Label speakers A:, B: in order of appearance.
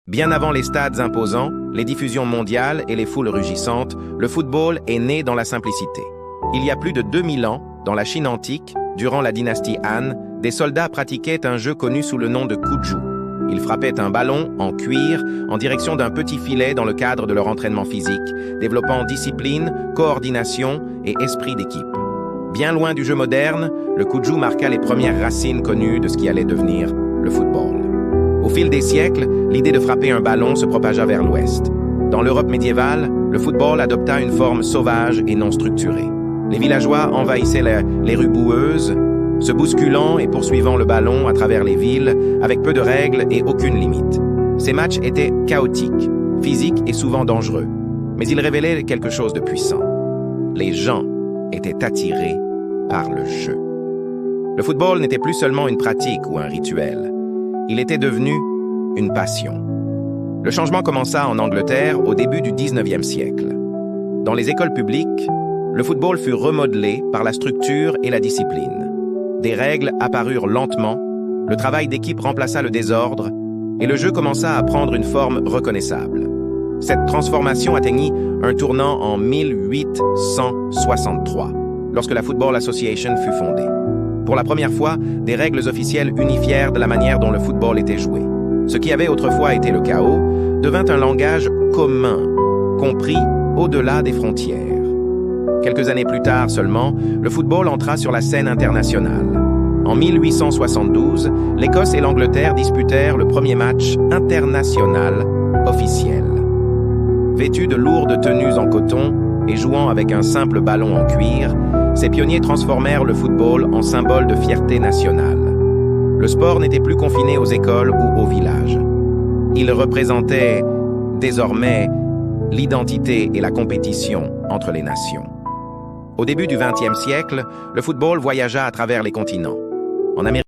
A: Bien avant les stades imposants, les diffusions mondiales et les foules rugissantes, le football est né dans la simplicité. Il y a plus de 2000 ans, dans la Chine antique, durant la dynastie Han, des soldats pratiquaient un jeu connu sous le nom de Kuzhu. Ils frappaient un ballon en cuir en direction d'un petit filet dans le cadre de leur entraînement physique, développant discipline, coordination et esprit d'équipe. Bien loin du jeu moderne, le Kuzhu marqua les premières racines connues de ce qui allait devenir le football. Au fil des siècles, l'idée de frapper un ballon se propagea vers l'Ouest. Dans l'Europe médiévale, le football adopta une forme sauvage et non structurée. Les villageois envahissaient les rues boueuses, se bousculant et poursuivant le ballon à travers les villes, avec peu de règles et aucune limite. Ces matchs étaient chaotiques, physiques et souvent dangereux, mais ils révélaient quelque chose de puissant. Les gens étaient attirés par le jeu. Le football n'était plus seulement une pratique ou un rituel. Il était devenu une passion. Le changement commença en Angleterre au début du 19e siècle. Dans les écoles publiques, le football fut remodelé par la structure et la discipline. Des règles apparurent lentement, le travail d'équipe remplaça le désordre, et le jeu commença à prendre une forme reconnaissable. Cette transformation atteignit un tournant en 1863, lorsque la Football Association fut fondée. Pour la première fois, des règles officielles unifièrent de la manière dont le football était joué. Ce qui avait autrefois été le chaos devint un langage commun, compris au-delà des frontières. Quelques années plus tard seulement, le football entra sur la scène internationale. En 1872, l'Écosse et l'Angleterre disputèrent le premier match international officiel. Vêtus de lourdes tenues en coton et jouant avec un simple ballon en cuir, ces pionniers transformèrent le football en symbole de fierté nationale. Le sport n'était plus confiné aux écoles ou aux villages. Il représentait désormais l'identité et la compétition entre les nations. Au début du XXe siècle, le football voyagea à travers les continents. En Amérique